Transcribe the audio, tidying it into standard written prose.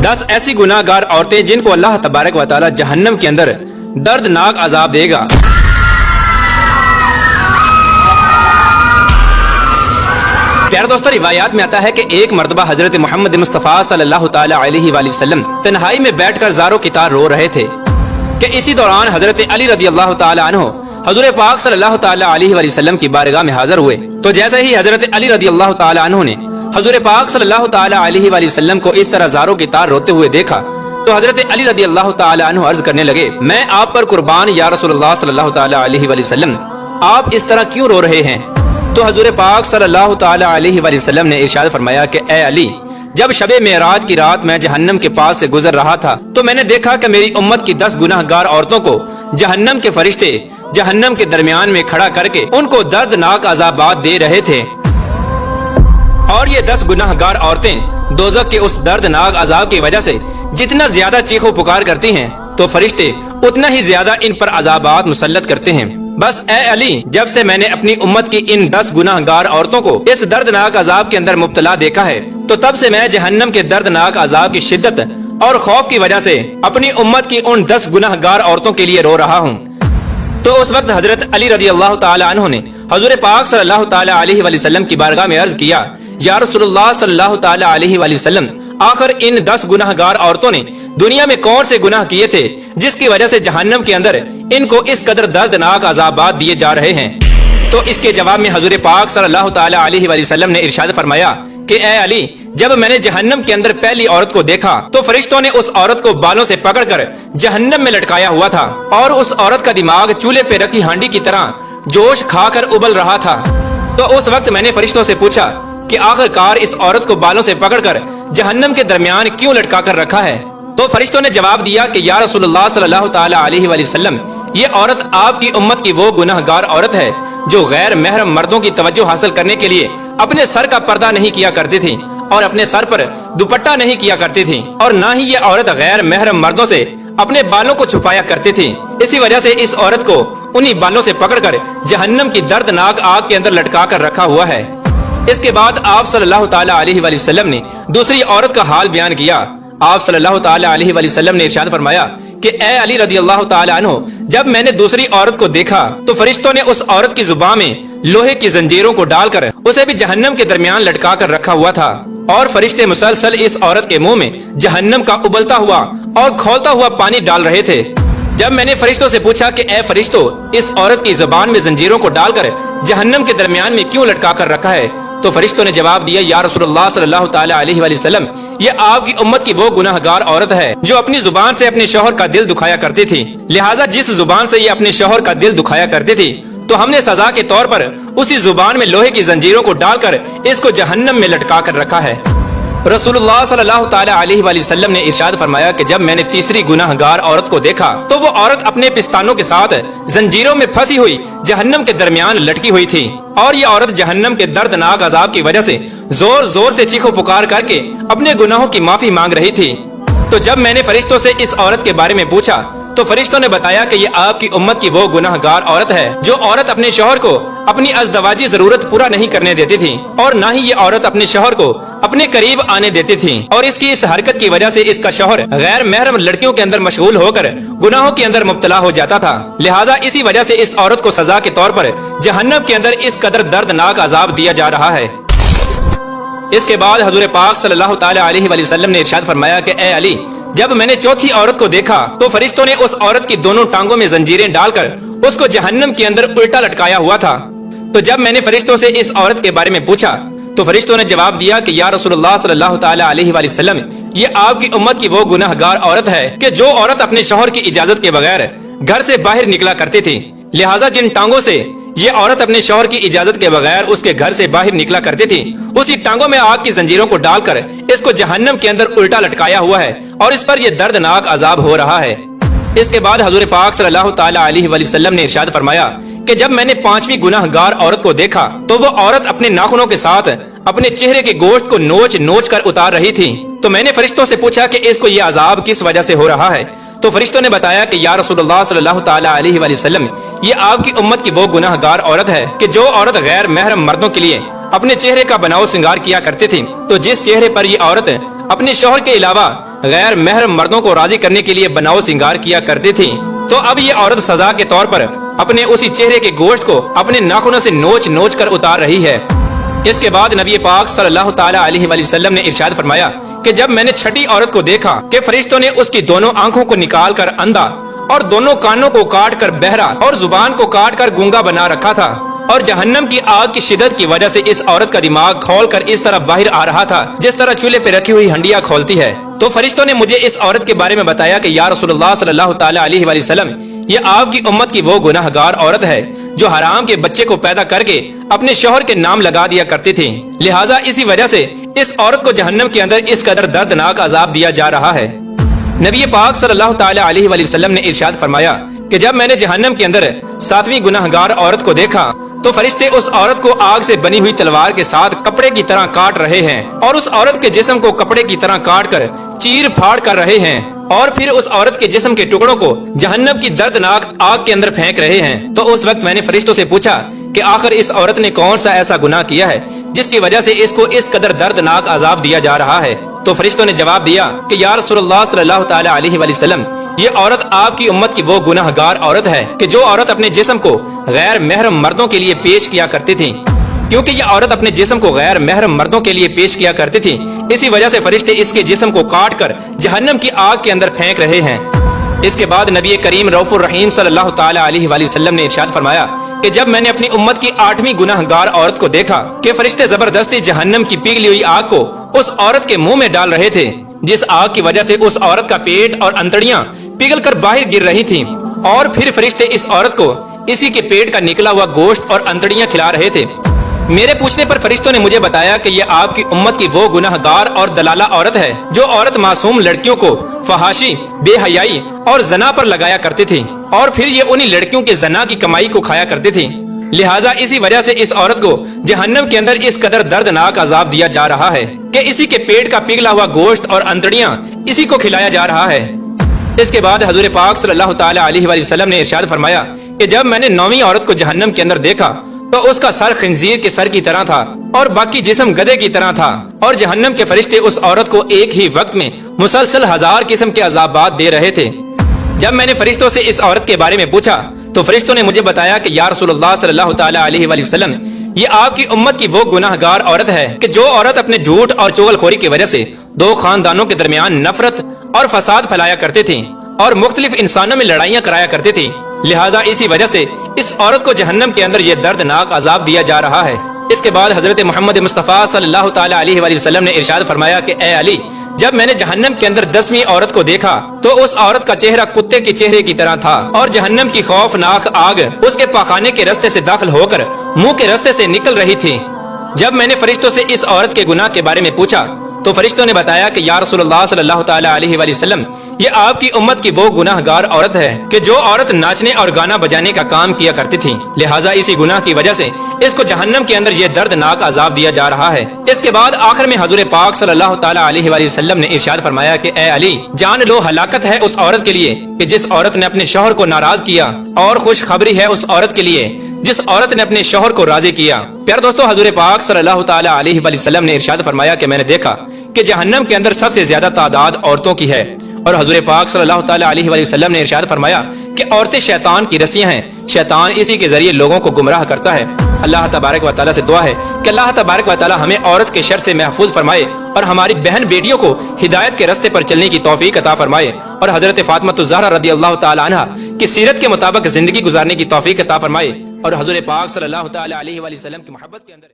10 ऐसी गुनाहगार औरतें जिनको अल्लाह तबारक व तआला जहन्नम के अंदर दर्दनाक अजाब देगा। प्यारे दोस्तों, रिवायात में आता है कि एक मर्तबा हजरत मोहम्मद मुस्तफ़ा सल्लल्लाहु तआला अलैहि वसल्लम तन्हाई में बैठकर ज़ारो की तार रो रहे थे कि इसी दौरान हजरत अली रज़ी अल्लाह तआला अन्हु हुज़ूर पाक सल्लल्लाहु तआला अलैहि वसल्लम की बारगाह में हाजिर हुए। तो जैसे ही हजरत अली रज़ी अल्लाह तआला अन्हु ने हुज़ूर पाक सल्लल्लाहु तआला अलैहि वसल्लम को इस तरह ज़ारो की तार रोते हुए देखा तो हजरत अली रज़ी अल्लाह तआला अन्हु अर्ज करने लगे, मैं आप पर कुर्बान या रसूलुल्लाह सल्लल्लाहु तआला अलैहि वसल्लम, आप इस तरह क्यों रो रहे हैं? तो हुज़ूर पाक सल्लल्लाहु तआला अलैहि वसल्लम ने इरशाद फरमाया कि ए अली, जब शबे मेराज की रात मैं जहन्नम के पास से गुजर रहा था तो मैंने देखा कि मेरी उम्मत की 10 गुनाहगार औरतों को जहन्नम के फरिश्ते जहन्नम के दरमियान में खड़ा करके उनको दर्दनाक अज़ाबात दे रहे थे, और ये 10 गुनाहगार औरतें दोज़ख के उस दर्दनाक अज़ाब की वजह से जितना ज्यादा चीखो पुकार करती हैं तो फरिश्ते उतना ही ज्यादा इन पर अज़ाबात मुसल्लत करते हैं। बस ए अली, जब से मैंने अपनी उम्मत की इन 10 गुनाहगार औरतों को इस दर्दनाक अजाब के अंदर मुब्तला देखा है तो तब से मैं जहन्नम के दर्दनाक अजाब की शिद्दत और खौफ की वजह से अपनी उम्मत की उन 10 गुनाहगार औरतों के लिए रो रहा हूँ। तो उस वक्त हजरत अली रज़ी अल्लाह तआला अन्हु ने हुज़ूर पाक सल्लल्लाहु तआला अलैहि वसल्लम की बारगाह में अर्ज किया, या रसूलुल्लाह सल्लल्लाहु तआला अलैहि वसल्लम, आखिर इन 10 गुनाहगार औरतों ने दुनिया में कौन से गुनाह किए थे जिसकी वजह से जहन्नम के अंदर इनको इस कदर दर्दनाक अज़ाबात दिए जा रहे हैं? तो इसके जवाब में हुज़ूर पाक सल्लल्लाहु तआला अलैहि वसल्लम ने इरशाद फरमाया कि ए अली, जब मैंने जहन्नम के अंदर पहली औरत को देखा तो फरिश्तों ने उस औरत को बालों से पकड़कर जहन्नम में लटकाया हुआ था और उस औरत का दिमाग चूल्हे पे रखी हांडी की तरह जोश खाकर उबल रहा था। तो उस वक्त मैंने फरिश्तों से पूछा कि आखिरकार इस औरत को बालों से पकड़कर जहन्नम के दरमियान क्यों लटका कर रखा है? तो फरिश्तों ने जवाब दिया कि या रसूलुल्लाह सल्लल्लाहु तआला अलैहि वसल्लम, ये औरत आपकी उम्मत की वो गुनाहगार औरत है जो गैर महरम मर्दों की तवज्जो हासिल करने के लिए अपने सर का पर्दा नहीं किया करती थी और अपने सर पर दुपट्टा नहीं किया करती थी, और ना ही ये औरत गैर महरम मर्दों से अपने बालों को छुपाया करती थी। इसी वजह से इस औरत को उन्हीं बालों से पकड़कर जहन्नम की दर्दनाक आग के अंदर लटका कर रखा हुआ है। इसके बाद आप सल्लल्लाहु तआला अलैहि वसल्लम ने दूसरी औरत का हाल बयान किया। आप सल्लल्लाहु तआला अलैहि वसल्लम ने इरशाद फरमाया कि ए अली रज़ी अल्लाह तआला अन्हु, जब मैंने दूसरी औरत को देखा तो फरिश्तों ने उस औरत की जुबान में लोहे की जंजीरों को डालकर उसे भी जहन्नम के दरमियान लटका कर रखा हुआ था, और फरिश्ते मुसलसल इस औरत के मुंह में जहन्नम का उबलता हुआ और खौलता हुआ पानी डाल रहे थे। जब मैंने फरिश्तों से पूछा कि ए फरिश्तों, इस औरत की जुबान में जंजीरों को डालकर जहन्नम के दरमियान में क्यों लटका कर रखा है? तो फरिश्तों ने जवाब दिया, या रसूलुल्लाह सल्लल्लाहु तआला अलैहि वसल्लम, ये आपकी उम्मत की वो गुनाहगार औरत है जो अपनी जुबान से अपने शौहर का दिल दुखाया करती थी। लिहाजा जिस जुबान से ये अपने शौहर का दिल दुखाया करती थी तो हमने सजा के तौर पर उसी जुबान में लोहे की जंजीरों को डालकर इसको जहन्नम में लटका कर रखा है। रसूलुल्लाह सल्लल्लाहु तआला अलैहि वसल्लम ने इरशाद फरमाया कि जब मैंने तीसरी गुनाहगार औरत को देखा तो वो औरत अपने पिस्तानों के साथ जंजीरों में फंसी हुई जहन्नम के दरमियान लटकी हुई थी, और ये औरत जहन्नम के दर्दनाक अजाब की वजह से जोर जोर से चीखो पुकार करके अपने गुनाहों की माफी मांग रही थी। तो जब मैंने फरिश्तों से इस औरत के बारे में पूछा तो फरिश्तों ने बताया कि ये आपकी उम्मत की वो गुनाहगार औरत है जो औरत अपने शौहर को अपनी अज़दवाजी जरूरत पूरा नहीं करने देती थी, और ना ही ये औरत अपने शौहर को अपने करीब आने देती थी, और इसकी इस हरकत की वजह से इसका शौहर गैर महरम लड़कियों के अंदर मशगूल होकर गुनाहों के अंदर मुब्तला हो जाता था। लिहाजा इसी वजह से इस औरत को सजा के तौर पर जहन्नम के अंदर इस कदर दर्दनाक अजाब दिया जा रहा है। इसके बाद हुज़ूर पाक सल्लल्लाहु तआला अलैहि वसल्लम ने इरशाद फरमाया कि ए अली, जब मैंने चौथी औरत को देखा तो फरिश्तों ने उस औरत की दोनों टांगों में जंजीरें डालकर उसको जहन्नम के अंदर उल्टा लटकाया हुआ था। तो जब मैंने फरिश्तों से इस औरत के बारे में पूछा तो फरिश्तों ने जवाब दिया कि या रसूलुल्लाह सल्लल्लाहु तआला अलैहि वसल्लम, ये आपकी उम्मत की वो गुनाहगार औरत है कि जो औरत अपने शौहर की इजाजत के बगैर घर से बाहर निकला करती थी। लिहाजा जिन टांगों से ये औरत अपने शौहर की इजाजत के बगैर उसके घर से बाहर निकला करती थी उसी टांगों में आग की जंजीरों को डालकर इसको जहन्नम के अंदर उल्टा लटकाया हुआ है, और इस पर यह दर्दनाक अजाब हो रहा है। इसके बाद हुज़ूर पाक सल्लल्लाहु तआला अलैहि वसल्लम ने इरशाद फरमाया कि जब मैंने 5वीं गुनाहगार औरत को देखा तो वो औरत अपने नाखूनों के साथ अपने चेहरे के गोश्त को नोच नोच कर उतार रही थी। तो मैंने फरिश्तों से पूछा कि इसको ये अजाब किस वजह से हो रहा है? तो फरिश्तों ने बताया कि या रसूलुल्लाह सल्लल्लाहु तआला अलैहि वसल्लम, ये आपकी उम्मत की वो गुनाहगार औरत है कि जो औरत गैर महरम मर्दों के लिए अपने चेहरे का बनाव श्रृंगार किया करती थी। तो जिस चेहरे पर ये औरत अपने शौहर के अलावा غیر محرم مردوں کو راضی کرنے کے لیے بناؤ سنگار کیا کرتی تھی، تو اب یہ عورت سزا کے طور پر اپنے اسی چہرے کے گوشت کو اپنے ناخنوں سے نوچ نوچ کر اتار رہی ہے۔ اس کے بعد نبی پاک صلی اللہ تعالی علیہ وآلہ وسلم نے ارشاد فرمایا کہ جب میں نے چھٹی عورت کو دیکھا کہ فرشتوں نے اس کی دونوں آنکھوں کو نکال کر اندھا اور دونوں کانوں کو کاٹ کر بہرا اور زبان کو کاٹ کر گونگا بنا رکھا تھا، اور جہنم کی آگ کی شدت کی وجہ سے اس عورت کا دماغ کھول کر اس طرح باہر آ رہا تھا جس طرح چولہے پہ رکھی ہوئی ہنڈیاں کھولتی ہے، تو فرشتوں نے مجھے اس عورت کے بارے میں بتایا کہ یا رسول اللہ صلی اللہ تعالی علیہ وآلہ وسلم، یہ آپ کی امت کی وہ گناہ گار عورت ہے جو حرام کے بچے کو پیدا کر کے اپنے شوہر کے نام لگا دیا کرتی تھی، لہٰذا اسی وجہ سے اس عورت کو جہنم کے اندر اس قدر دردناک عذاب دیا جا رہا ہے۔ نبی پاک صلی اللہ تعالی علیہ وآلہ وسلم نے ارشاد فرمایا کہ جب میں نے جہنم کے اندر 7ویں گناہ گار عورت کو دیکھا تو فرشتے اس عورت کو آگ سے بنی ہوئی تلوار کے ساتھ کپڑے کی طرح کاٹ رہے ہیں اور اس عورت کے جسم کو کپڑے کی طرح کاٹ کر چیر پھاڑ کر رہے ہیں، اور پھر اس عورت کے جسم کے ٹکڑوں کو جہنم کی دردناک آگ کے اندر پھینک رہے ہیں۔ تو اس وقت میں نے فرشتوں سے پوچھا کہ آخر اس عورت نے کون سا ایسا گناہ کیا ہے جس کی وجہ سے اس کو اس قدر دردناک عذاب دیا جا رہا ہے؟ تو فرشتوں نے جواب دیا کہ یا رسول اللہ صلی اللہ تعالی علیہ وآلہ وسلم، یہ عورت آپ کی امت کی وہ گناہ گار عورت ہے کہ جو عورت اپنے جسم کو غیر محرم مردوں کے لیے پیش کیا کرتی تھی۔ کیونکہ یہ عورت اپنے جسم کو غیر محرم مردوں کے لیے پیش کیا کرتی تھی، اسی وجہ سے فرشتے اس کے جسم کو کاٹ کر جہنم کی آگ کے اندر پھینک رہے ہیں۔ اس کے بعد نبی کریم رؤوف الرحیم صلی اللہ تعالی علیہ وآلہ وسلم نے ارشاد فرمایا کہ جب میں نے اپنی امت کی 8ویں گناہ گار عورت کو دیکھا کہ فرشتے زبردستی جہنم کی پگھلی ہوئی آگ کو اس عورت کے منہ میں ڈال رہے تھے، جس آگ کی وجہ سے اس عورت کا پیٹ اور انتڑیاں پگھل کر باہر گر رہی تھیں، اور پھر فرشتے اس عورت کو اسی کے پیٹ کا نکلا ہوا گوشت اور انتڑیاں کھلا رہے تھے۔ میرے پوچھنے پر فرشتوں نے مجھے بتایا کہ یہ آپ کی امت کی وہ گناہ گار اور دلالہ عورت ہے جو عورت معصوم لڑکیوں کو فحاشی، بے حیائی اور زنا پر لگایا کرتی تھی، اور پھر یہ انہی لڑکیوں کے زنا کی کمائی کو کھایا کرتی تھی، لہٰذا اسی وجہ سے اس عورت کو جہنم کے اندر اس قدر دردناک عذاب دیا جا رہا ہے کہ اسی کے پیٹ کا پگھلا ہوا گوشت اور انتڑیاں اسی کو کھلایا جا رہا ہے۔ اس کے بعد حضور پاک صلی اللہ تعالی علیہ وآلہ وسلم نے ارشاد فرمایا کہ جب میں نے 9ویں عورت کو جہنم کے اندر دیکھا تو اس کا سر خنزیر کے سر کی طرح تھا اور باقی جسم گدھے کی طرح تھا، اور جہنم کے فرشتے اس عورت کو ایک ہی وقت میں مسلسل 1000 قسم کے عذابات دے رہے تھے۔ جب میں نے فرشتوں سے اس عورت کے بارے میں پوچھا تو فرشتوں نے مجھے بتایا کہ یا رسول اللہ صلی اللہ تعالی علیہ وآلہ وسلم، یہ آپ کی امت کی وہ گناہ گار عورت ہے کہ جو عورت اپنے جھوٹ اور چغل خوری کی وجہ سے 2 خاندانوں کے درمیان نفرت اور فساد پھیلایا کرتی تھی اور مختلف انسانوں میں لڑائیاں کرایا کرتی تھی، لہٰذا اسی وجہ سے اس عورت کو جہنم کے اندر یہ دردناک عذاب دیا جا رہا ہے۔ اس کے بعد حضرت محمد مصطفیٰ صلی اللہ تعالی علیہ وآلہ وسلم نے ارشاد فرمایا کہ اے علی، جب میں نے جہنم کے اندر 10ویں عورت کو دیکھا تو اس عورت کا چہرہ کتے کے چہرے کی طرح تھا، اور جہنم کی خوفناک آگ اس کے پاخانے کے راستے سے داخل ہو کر منہ کے راستے سے نکل رہی تھی۔ جب میں نے فرشتوں سے اس عورت کے گناہ کے بارے میں پوچھا تو فرشتوں نے بتایا کہ یا رسول اللہ صلی اللہ تعالی علیہ وآلہ وسلم، یہ آپ کی امت کی وہ گناہ گار عورت ہے کہ جو عورت ناچنے اور گانا بجانے کا کام کیا کرتی تھی، لہٰذا اسی گناہ کی وجہ سے اس کو جہنم کے اندر یہ دردناک عذاب دیا جا رہا ہے۔ اس کے بعد آخر میں حضور پاک صلی اللہ تعالی علیہ وآلہ وسلم نے ارشاد فرمایا کہ اے علی، جان لو ہلاکت ہے اس عورت کے لیے کہ جس عورت نے اپنے شوہر کو ناراض کیا، اور خوشخبری ہے اس عورت کے لیے جس عورت نے اپنے شوہر کو راضی کیا۔ پیارے دوستو، حضور پاک صلی اللہ تعالی علیہ وآلہ وسلم نے ارشاد فرمایا کہ میں نے دیکھا کہ جہنم کے اندر سب سے زیادہ تعداد عورتوں کی ہے، اور حضور پاک صلی اللہ تعالی علیہ وآلہ وسلم نے ارشاد فرمایا کہ عورتیں شیطان کی رسیاں ہیں، شیطان اسی کے ذریعے لوگوں کو گمراہ کرتا ہے۔ اللہ تبارک و تعالیٰ سے دعا ہے کہ اللہ تبارک و تعالیٰ ہمیں عورت کے شر سے محفوظ فرمائے اور ہماری بہن بیٹیوں کو ہدایت کے راستے پر چلنے کی توفیق عطا فرمائے، اور حضرت فاطمہ الزہرا رضی اللہ تعالی عنہا کی سیرت کے مطابق زندگی گزارنے کی توفیق عطا فرمائے، اور حضور پاک صلی اللہ تعالی علیہ وآلہ وسلم کی محبت کے اندر